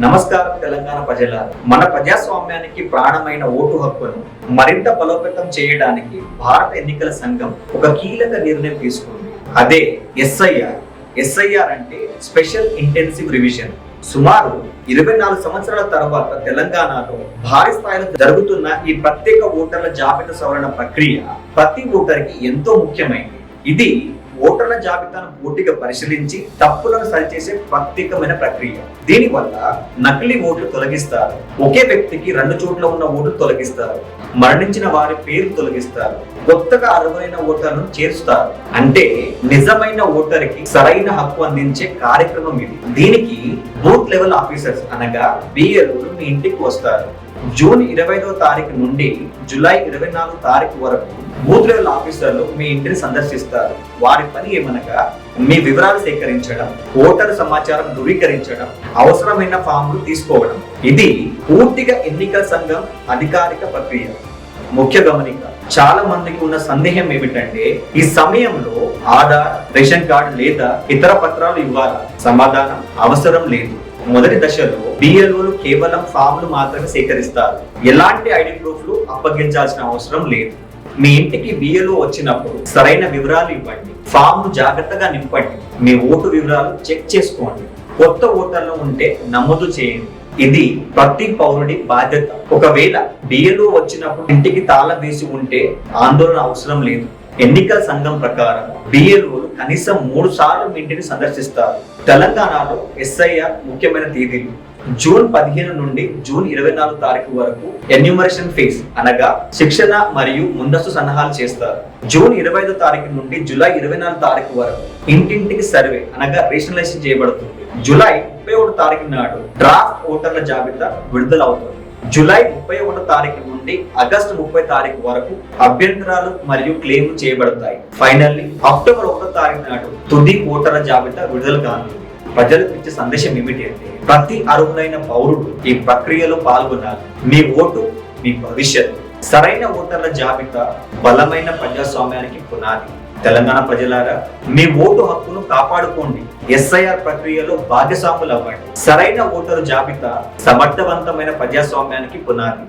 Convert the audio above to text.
నమస్కారం తెలంగాణ ప్రజలారా. మన ప్రజాస్వామ్యానికి ప్రాణమైన ఓటు హక్కును మరింత బలోపేతం చేయడానికి భారత ఎన్నికల సంఘం ఒక కీలక నిర్ణయం తీసుకుంది. అదే ఎస్ఐఆర్. ఎస్ఐఆర్ అంటే స్పెషల్ ఇంటెన్సివ్ రివిజన్. సుమారు 24 సంవత్సరాల తర్వాత తెలంగాణలో భారీ స్థాయిలో జరుగుతున్న ఈ ప్రత్యేక ఓటర్ల జాబితా సవరణ ప్రక్రియ ప్రతి ఓటర్కి ఎంతో ముఖ్యమైనది. ఇది ఓటర్ల జాబితాను పూర్తిగా పరిశీలించి తప్పులను సరిచేసే ప్రత్యేకమైన ప్రక్రియ. దీనివల్ల నకిలీ ఓట్లు తొలగిస్తారు, ఒకే వ్యక్తికి 2 చోట్ల ఉన్న ఓట్లు తొలగిస్తారు, మరణించిన వారి పేరు తొలగిస్తారు, కొత్తగా అర్హులైన ఓటర్లను చేరుస్తారు. అంటే నిజమైన ఓటర్కి సరైన హక్కు అందించే కార్యక్రమం ఇది. దీనికి బూత్ లెవెల్ ఆఫీసర్స్ అనగా బిఎల్ఓలు మీ ఇంటికి వస్తారు. జూన్ 25వ తారీఖు నుండి జూలై 24వ తారీఖు వరకు బూత్ లెవెల్ ఆఫీసర్లు మీ ఇంటిని సందర్శిస్తారు. వారి పని ఏమనగా మీ వివరాలు సేకరించడం, ఓటరు సమాచారం ధృవీకరించడం, అవసరమైన ఫామ్లు తీసుకోవడం. ఇది పూర్తిగా ఎన్నికల సంఘం అధికారిక ప్రక్రియ. ముఖ్య గమనిక, చాలా మందికి ఉన్న సందేహం ఏమిటంటే ఈ సమయంలో ఆధార్, రేషన్ కార్డు లేదా ఇతర పత్రాలు ఇవ్వాలా? సమాధానం అవసరం లేదు. మొదటి దశలో బిఎల్ఓలు కేవలం ఫామ్లు మాత్రమే సేకరిస్తారు. ఎలాంటి ఐడి ప్రూఫ్లు అప్పగించాల్సిన అవసరం లేదు. మీ ఇంటికి బిఎల్ఓ వచ్చినప్పుడు సరైన వివరాలు ఇవ్వండి, ఫామ్ను జాగ్రత్తగా నింపండి, మీ ఓటు వివరాలు చెక్ చేసుకోండి, కొత్త ఓటర్లు ఉంటే నమోదు చేయండి. ఇది ప్రతి పౌరుడి బాధ్యత. ఒకవేళ బిఎల్ఓ వచ్చినప్పుడు ఇంటికి తాళం వేసి ఉంటే ఆందోళన అవసరం లేదు. ఎన్నికల సంఘం ప్రకారం బిఎల్ఓలు కనీసం 3 సార్లు మీ ఇంటిని సందర్శిస్తారు. తెలంగాణలో ఎస్ఐఆర్ ముఖ్యమైన తేదీలు జూన్ 15 నుండి జూన్ 24 తారీఖు వరకు ఎన్యూమరేషన్ ఫేజ్ అనగా శిక్షణ మరియు ముందస్తు సన్నాహాలు చేస్తారు. జూన్ 25 తారీఖు నుండి జూలై 24 తారీఖు వరకు ఇంటింటికి సర్వే అనగా రేషనలైజేషన్ చేయబడుతుంది. జూలై 31 తారీఖు నాడు డ్రాఫ్ట్ ఓటర్ల జాబితా విడుదల అవుతుంది. జూలై 31 తారీఖు నుండి ఆగస్టు 30 తారీఖు వరకు అభ్యంతరాలు మరియు క్లెయిమ్లు చేయబడతాయి. ఫైనల్లీ అక్టోబర్ 1 తారీఖు నాడు తుది ఓటర్ల జాబితా విడుదల కానుంది. ప్రజలకు ఇచ్చే సందేశం ఏమిటి అంటే ప్రతి అర్హులైన పౌరుడు ఈ ప్రక్రియలో పాల్గొనాలి. మీ ఓటు మీ భవిష్యత్తు. సరైన ఓటర్ల జాబితా బలమైన ప్రజాస్వామ్యానికి పునాది. తెలంగాణ ప్రజలారా, మీ ఓటు హక్కును కాపాడుకోండి. ఎస్ఐఆర్ ప్రక్రియలో భాగస్వాములు అవ్వండి. సరైన ఓటరు జాబితా సమర్థవంతమైన ప్రజాస్వామ్యానికి పునాది.